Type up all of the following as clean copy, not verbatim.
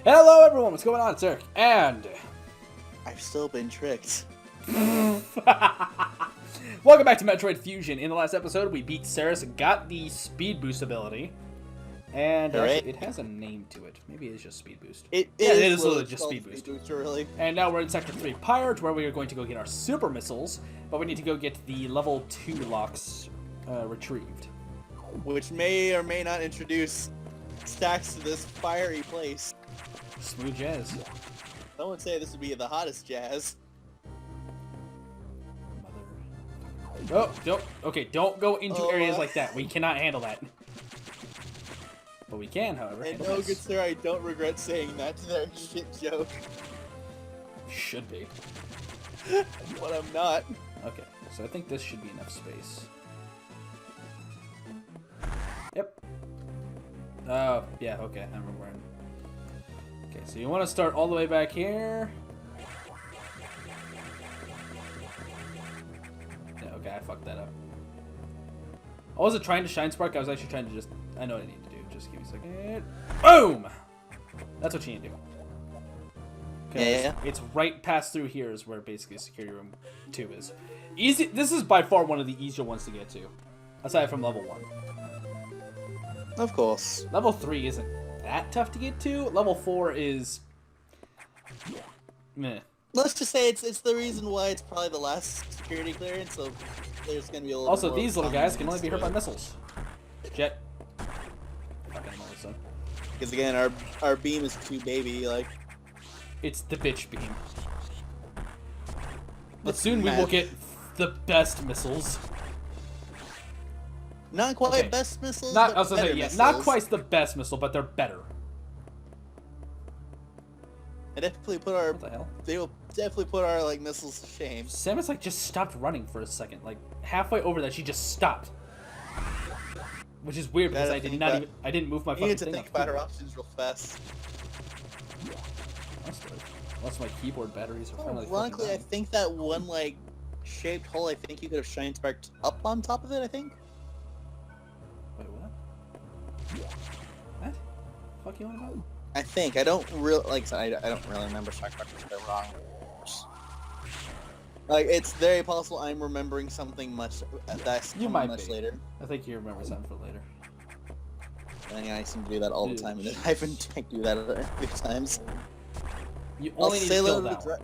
Hello everyone, what's going on? It's Eric, and... I've still been tricked. Welcome back to Metroid Fusion. In the last episode, we beat Ceres, got the speed boost ability, and it has a name to it. Maybe it's just speed boost. It is literally just speed boost. Really. And now we're in Sector 3 Pirate, where we are going to go get our super missiles, but we need to go get the level 2 locks retrieved. Which may or may not introduce stacks to this fiery place. Smooth jazz. Some would say this would be the hottest jazz. Oh, don't go into areas like that. We cannot handle that. But we can, however. And no, good sir, I don't regret saying that to their shit joke. Should be. But I'm not. Okay, so I think this should be enough space. Yep. Oh, yeah, okay, I remember where I'm... Okay, so you want to start all the way back here. Yeah, okay, I fucked that up. I wasn't trying to Shine Spark, I was actually trying to just... I know what I need to do, just give me a second. Boom! That's what you need to do. Yeah. It's right past through here is where basically Security Room 2 is. Easy. This is by far one of the easier ones to get to. Aside from level 1. Of course. Level 3 isn't that tough to get to. Level 4 is... meh. Let's just say it's the reason why it's probably the last security clearance, so there's gonna be a little Also, more these little guys can only be hurt by it. missiles. Jet. Fucking son. Because again, our beam is too baby, like... It's the bitch beam. But soon we will get the best missiles. Not quite Okay. best missiles, Not, but I was gonna say, better yeah, missiles. not quite the best missile, but they're better. I definitely put our... What the hell? They will definitely put our, like, missiles to shame. Samus, like, just stopped running for a second. Like, halfway over that, she just stopped. Which is weird, because I didn't move my You fucking need to thing think up. about her options real fast. Unless my keyboard batteries are finally Ironically, I fucking think that one, like, shaped hole, I think you could have Shine Sparked up on top of it, I think? Wait, what? What? Fuck you on about? I think. I don't really... Like I said, I don't really remember Shine Sparked, they're wrong. Like, it's very possible I'm remembering something much... That's You might much be. later. I think you remember something for later. And I seem to do that all the time, and I've been trying to do that a few times. You only need to kill that one.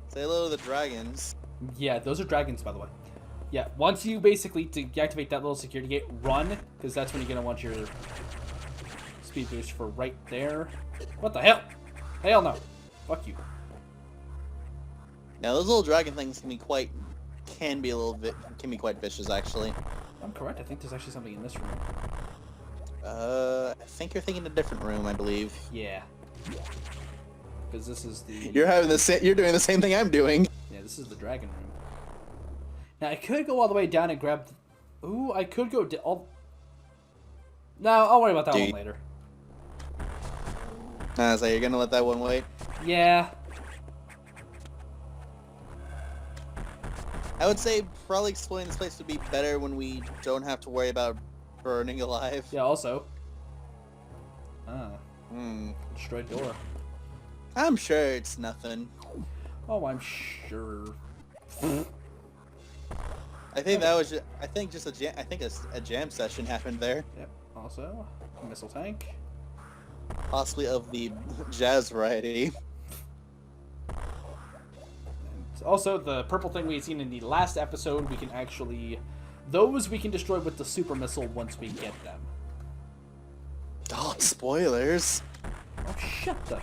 Say hello to the dragons. Yeah, those are dragons, by the way. Yeah, once you basically deactivate that little security gate, run, because that's when you're going to want your speed boost for right there. What the hell? Hell no. Fuck you. Now, those little dragon things can be quite vicious, actually. I'm correct. I think there's actually something in this room. I think you're thinking a different room, I believe. Yeah. Because this is the... You're doing the same thing I'm doing. Yeah, this is the dragon room. Now, I could go all the way down and grab... Ooh, I could go... No, I'll worry about that one later. So you're gonna let that one wait? Yeah. I would say probably exploring this place would be better when we don't have to worry about burning alive. Yeah, also. Destroyed door. I'm sure it's nothing. Oh, I'm sure. I think that was just a jam session happened there. Yep. Also, missile tank. Possibly of the jazz variety. And also, the purple thing we had seen in the last episode, we can actually... Those we can destroy with the super missile once we get them. Oh, spoilers. Oh, shut the...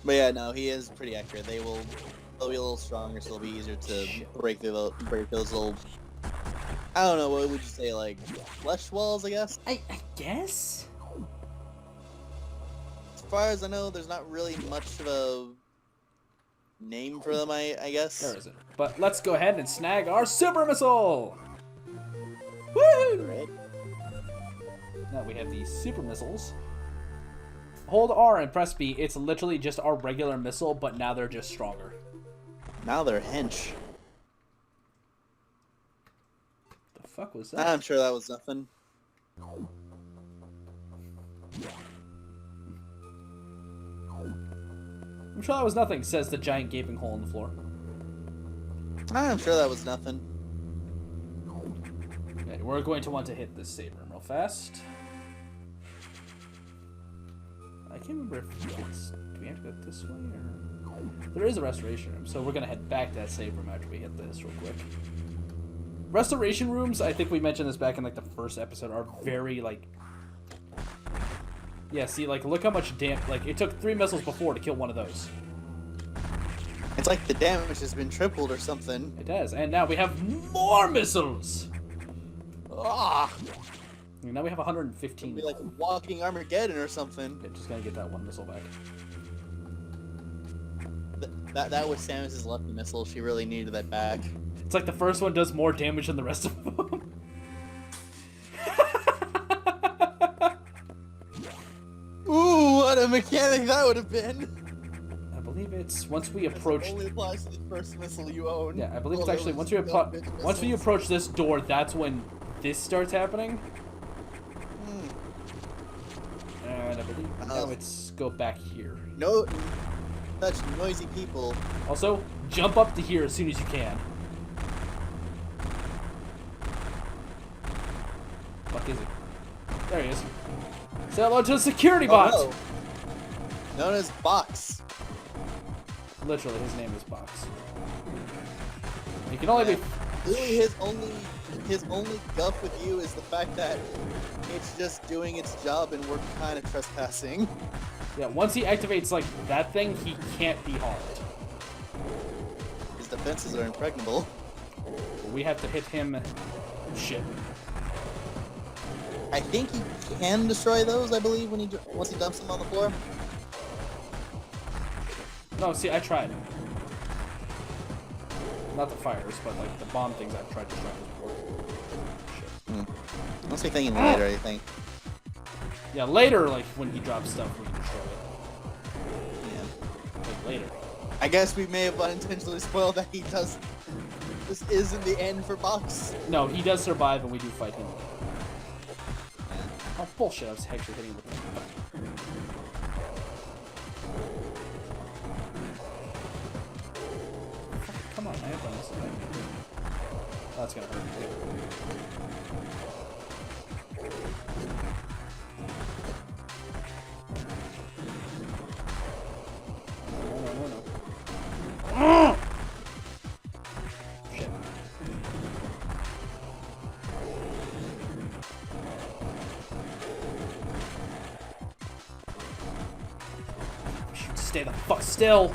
But yeah, no, he is pretty accurate. They'll be a little stronger, so it'll be easier to break those little... I don't know, what would you say, like, flesh walls, I guess? I guess? As far as I know, there's not really much of a name for them, I guess. There isn't. But let's go ahead and snag our super missile! Woohoo! Right. Now we have these super missiles. Hold R and press B. It's literally just our regular missile, but now they're just stronger. Now they're hench. The fuck was that? I'm sure that was nothing. I'm sure that was nothing, says the giant gaping hole in the floor. I'm sure that was nothing. Okay, we're going to want to hit this save room real fast. I can't remember if it's... Do we have to go this way, or... There is a restoration room, so we're going to head back to that save room after we hit this real quick. Restoration rooms, I think we mentioned this back in, like, the first episode, are very, like... Yeah, see, like, look how much damage... Like, it took 3 missiles before to kill one of those. It's like the damage has been tripled or something. It has, and now we have more missiles! Ah! And now we have 115. It'll be like walking Armageddon or something. Yeah, just gonna get that one missile back. That was Samus's lucky missile. She really needed that back. It's like the first one does more damage than the rest of them. Ooh, what a mechanic that would have been! I believe it's once we approach. It only applies to the first missile you own. Yeah, I believe it's actually once we approach this door, that's when this starts happening. And I believe now it's go back here. No, such noisy people. Also, jump up to here as soon as you can. Fuck is he? There he is. Say hello to the security bot. No. Known as Box. Literally, his name is Box. He can only be. Literally, his only guff with you is the fact that it's just doing its job and we're kind of trespassing. Yeah, once he activates like that thing, he can't be harmed. His defenses are impregnable. We have to hit him. Shit. I think he can destroy those. I believe once he dumps them on the floor. No, see, I tried. Not the fires, but like the bomb things I've tried to destroy before. Shit. Must be thinking later, I think. Yeah, later, like when he drops stuff, we can destroy it. Yeah. Like later. I guess we may have unintentionally spoiled that he does. This isn't the end for Box. No, he does survive, and we do fight him. Oh bullshit! I was actually hitting him with it. Come on, I have done this already. That's gonna hurt too. No. Shit. Shoot, stay the fuck still.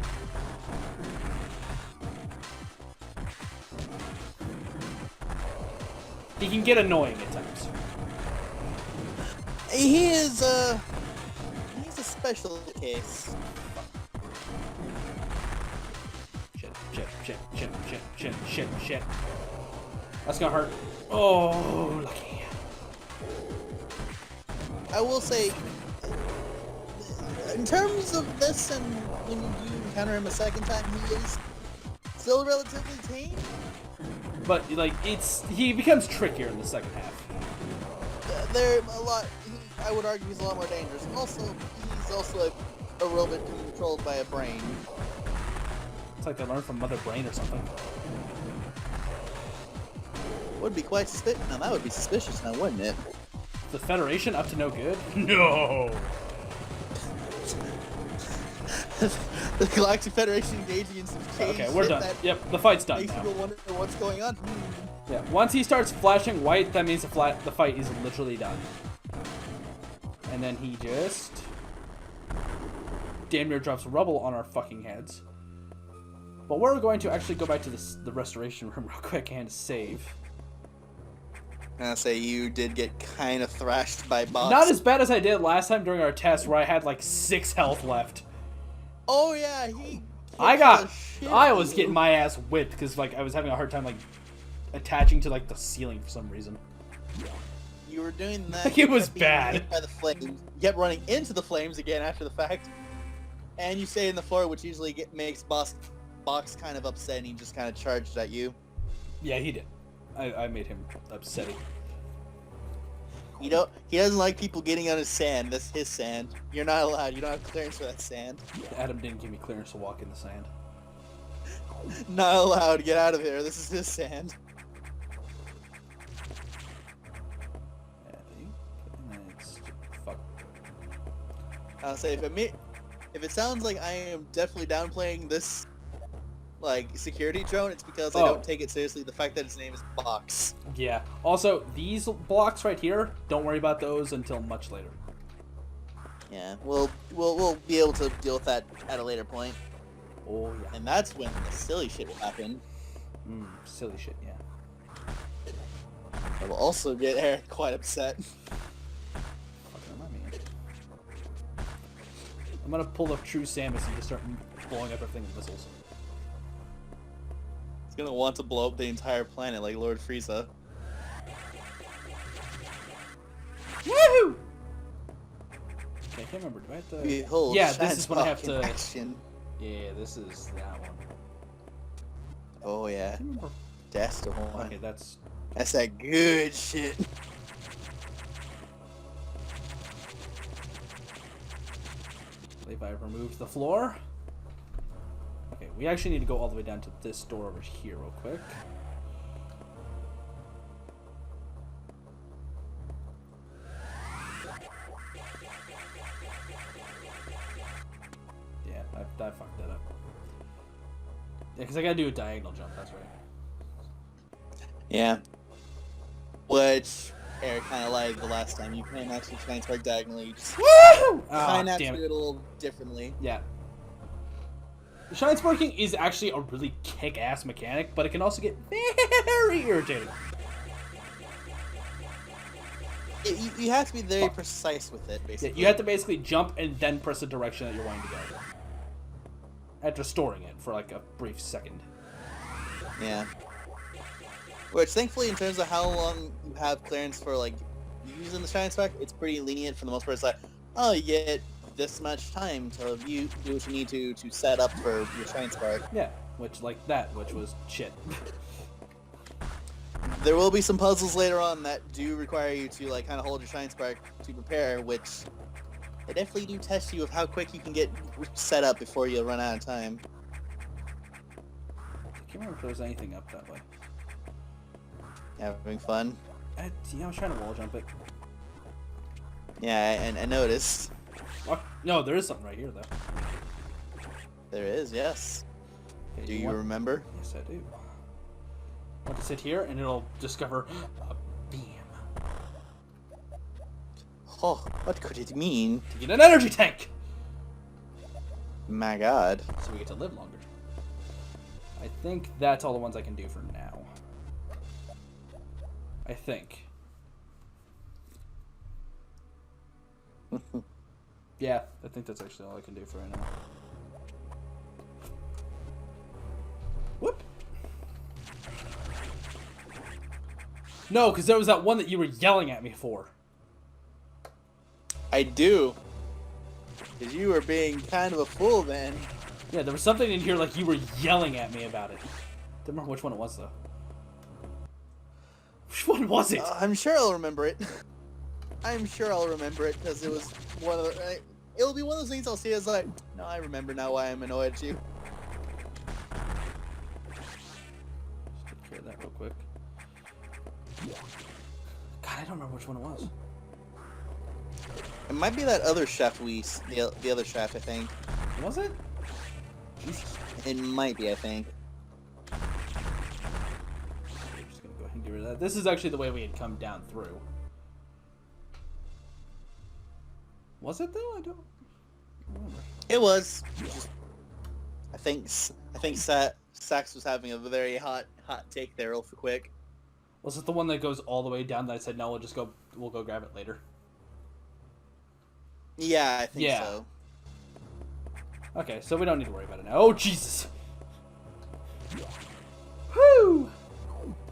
He can get annoying at times. He's a special case. Shit. That's gonna hurt. Oh, lucky. I will say, in terms of this, and when you encounter him a second time, he is still relatively tame. But like, he becomes trickier in the second half. They're a lot. I would argue he's a lot more dangerous. Also, he's also a robot controlled by a brain. It's like they learned from Mother Brain or something. Would be quite suspicious. Now that would be suspicious, now wouldn't it? The Federation up to no good? No. The Galactic Federation engaging in some change. Okay, we're done. Yep, the fight's done Makes now. people wonder what's going on. Yeah, once he starts flashing white, that means the fight is literally done. And then he just damn near drops rubble on our fucking heads. But we're going to actually go back to the restoration room real quick and save. I say you did get kind of thrashed by Box. Not as bad as I did last time during our test where I had like 6 health left. Oh yeah, he. I was getting my ass whipped because like I was having a hard time like attaching to like the ceiling for some reason. You were doing that. Like, it was kept being bad. hit by the flames. You kept running into the flames again after the fact, and you stay in the floor, which usually makes Box kind of upset, and he just kind of charged at you. Yeah, he did. I made him upsetting. He doesn't like people getting on his sand. That's his sand. You're not allowed. You don't have clearance for that sand. Adam didn't give me clearance to walk in the sand. Not allowed. Get out of here. This is his sand. Fuck. I'll say if it sounds like I am definitely downplaying this like security drone, it's because I don't take it seriously. The fact that its name is Box. Yeah. Also, these blocks right here, don't worry about those until much later. Yeah, we'll be able to deal with that at a later point. Oh yeah. And that's when the silly shit will happen. Silly shit, yeah. It will also get Eric quite upset. Fucking remind me. I'm gonna pull up True Samus and just start blowing up everything with missiles. He's gonna want to blow up the entire planet like Lord Frieza. Woohoo! Okay, I can't remember. Do I have to? Behold, Yeah, this is when I have to. Action. Yeah, this is that one. Oh yeah, that's the one. Okay, that's that good shit. I believe I removed the floor. Okay, we actually need to go all the way down to this door over here real quick. Yeah, I fucked that up. Yeah, because I gotta do a diagonal jump, that's right. Yeah. Which Eric kind of like the last time. You can actually try and spark diagonally. You just Woo! try and Oh, have to damn do it. it a little differently. Yeah. The shine sparking is actually a really kick-ass mechanic, but it can also get very irritating. You have to be very precise with it, Yeah, basically. you have to basically jump and then press the direction that you're wanting to go. After storing it for like a brief second. Yeah. Which, thankfully, in terms of how long you have clearance for, like, using the Shine Spark, it's pretty lenient for the most part. It's like, oh, you get this much time to do what you need to set up for your Shine Spark. Yeah, which like that, which was shit. There will be some puzzles later on that do require you to, like, kind of hold your Shine Spark to prepare, which they definitely do test you of how quick you can get set up before you run out of time. I can't remember if there was anything up that way. Having fun? Yeah, I was trying to wall jump it. Yeah, I noticed. What? No, there is something right here, though. There is, yes. Okay, Do you remember? Yes, I do. I want to sit here, and it'll discover a beam. Oh, what could it mean? To get an energy tank! My god. So we get to live longer. I think that's all the ones I can do for now. I think. Yeah, I think that's actually all I can do for right now. Whoop! No, because there was that one that you were yelling at me for. I do. Because you were being kind of a fool then. Yeah, there was something in here like you were yelling at me about it. Don't remember which one it was, though. Which one was it? I'm sure I'll remember it. I'm sure I'll remember it because it was one of the... It'll be one of those things I'll see as like, no, I remember now why I'm annoyed at you. Just take care of that real quick. God, I don't remember which one it was. It might be that other shaft the other shaft, I think. Was it? Jesus. It might be, I think. I'm just gonna go ahead and get rid of that. This is actually the way we had come down through. Was it though? I don't remember. It was. I think Sax was having a very hot take there real quick. Was it the one that goes all the way down that I said no, we'll go grab it later? Yeah, I think Yeah. so. Okay, so we don't need to worry about it now. Oh Jesus! Whoo!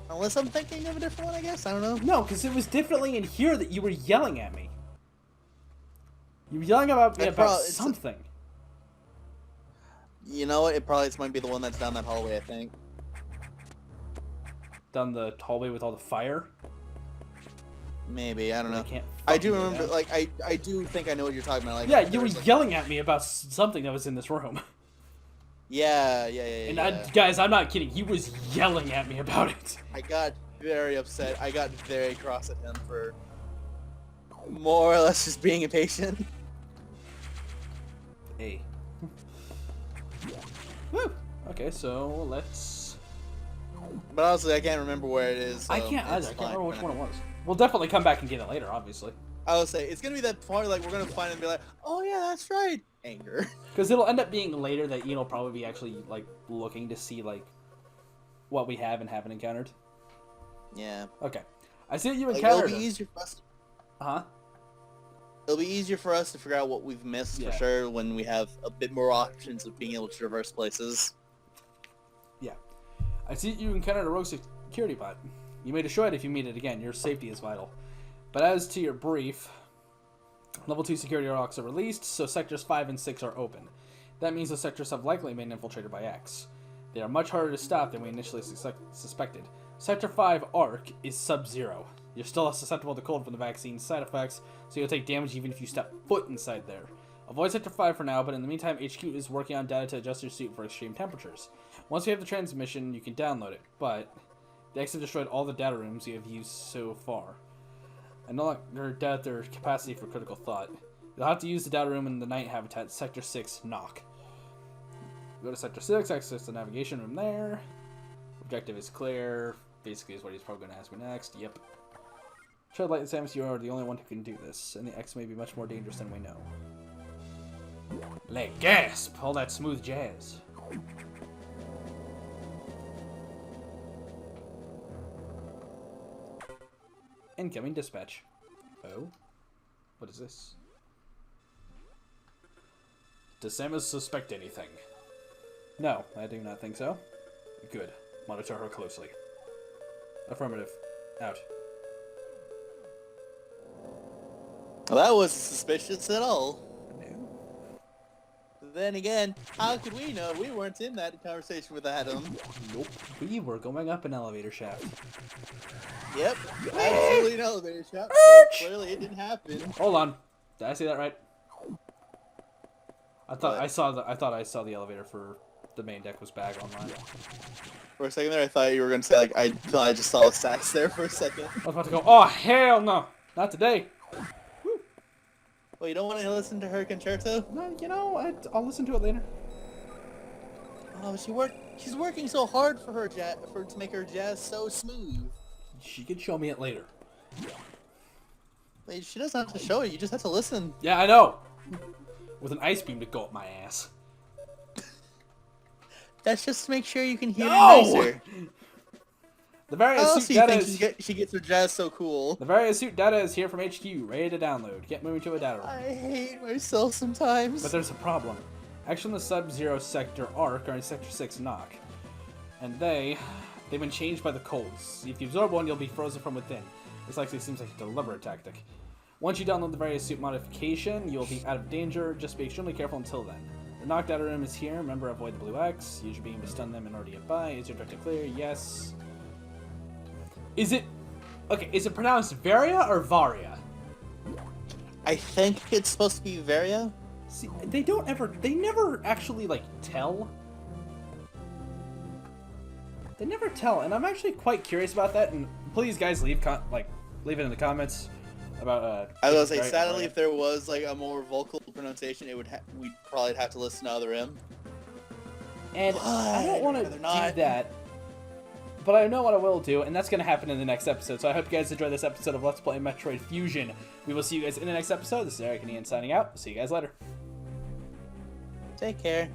Unless I'm thinking of a different one, I guess. I don't know. No, because it was definitely in here that you were yelling at me. You were yelling about me about something. You know what? It probably might be the one that's down that hallway, I think. Down the hallway with all the fire? Maybe, I don't know. can't I do fucking remember, get like, I do think I know what you're talking about. Like, Yeah, you were there's, like, yelling at me about something that was in this room. Yeah. And guys, I'm not kidding. He was yelling at me about it. I got very upset. I got very cross at him for more or less just being impatient. Hey. Woo! Okay, so let's... But honestly, I can't remember where it is. So I can't either. it's I can't fine remember which for one now. it was. We'll definitely come back and get it later, obviously. I would say it's gonna be that part like we're gonna find it and be like, oh yeah, that's right. Anger. Because it'll end up being later that Ian will probably be actually like looking to see like what we have and haven't encountered. Yeah. Okay. I see that you Like, encountered. it'll be easier for us. Huh? It'll be easier for us to figure out what we've missed Yeah. for sure when we have a bit more options of being able to traverse places. Yeah. I see that you encountered a rogue security bot. You may destroy it if you meet it again. Your safety is vital. But as to your brief, level 2 security locks are released, so sectors 5 and 6 are open. That means the sectors have likely been infiltrated by X. They are much harder to stop than we initially suspected. Sector 5 Arc is sub-zero. You're still susceptible to cold from the vaccine's side effects, so you'll take damage even if you step foot inside there. Avoid Sector 5 for now, but in the meantime, HQ is working on data to adjust your suit for extreme temperatures. Once we have the transmission, you can download it, but the X have destroyed all the data rooms you have used so far, and no longer doubt their capacity for critical thought. You'll have to use the data room in the night habitat, Sector 6 Knock. Go to Sector 6, access the navigation room there. Objective is clear. Basically is what he's probably going to ask me next. Yep. Tread light and Samus, you are the only one who can do this, and the X may be much more dangerous than we know. Like gasp! All that smooth jazz. Incoming dispatch. Oh? What is this? Does Samus suspect anything? No, I do not think so. Good. Monitor her closely. Affirmative. Out. Well, that wasn't suspicious at all. No. Then again, how could we know? We weren't in that conversation with Adam. Nope. We were going up an elevator shaft. Yep, absolutely no elevator shaft. So clearly it didn't happen. Hold on. Did I say that right? I thought What? I saw the elevator for the main deck was back online. For a second there, I thought you were going to say, like, I just saw the stats there for a second. I was about to go, oh hell no! Not today! Well, you don't want to listen to her concerto? No, you know, I'll listen to it later. Oh, she's working so hard for her to make her jazz so smooth. She could show me it later. Wait, she doesn't have to show you, you just have to listen. Yeah, I know! With an ice beam to go up my ass. That's just to make sure you can hear No! it nicer. The various How else suit do you data think is... she gets her jazz so cool? The various suit data is here from HQ, ready to download. Get moving to a data room. I hate myself sometimes. But there's a problem. Action in the Sub-Zero Sector Arc are in Sector 6 Knock. And they've been changed by the colds. If you absorb one, you'll be frozen from within. This actually seems like a deliberate tactic. Once you download the various suit modification, you'll be out of danger. Just be extremely careful until then. The knock data room is here. Remember, avoid the blue X. Use your beam to stun them in order to get by. Is your objective clear? Yes. Is it... Okay, is it pronounced Varia or Varia? I think it's supposed to be Varia. See, they never actually, like, tell. They never tell, and I'm actually quite curious about that, and please, guys, leave it in the comments about, I was gonna say, Varia- sadly, Varia. if there was, like, a more vocal pronunciation, we'd probably have to listen to other M. And I don't want to But do they're not. that, but I know what I will do, and that's going to happen in the next episode. So I hope you guys enjoyed this episode of Let's Play Metroid Fusion. We will see you guys in the next episode. This is Eric and Ian signing out. See you guys later. Take care.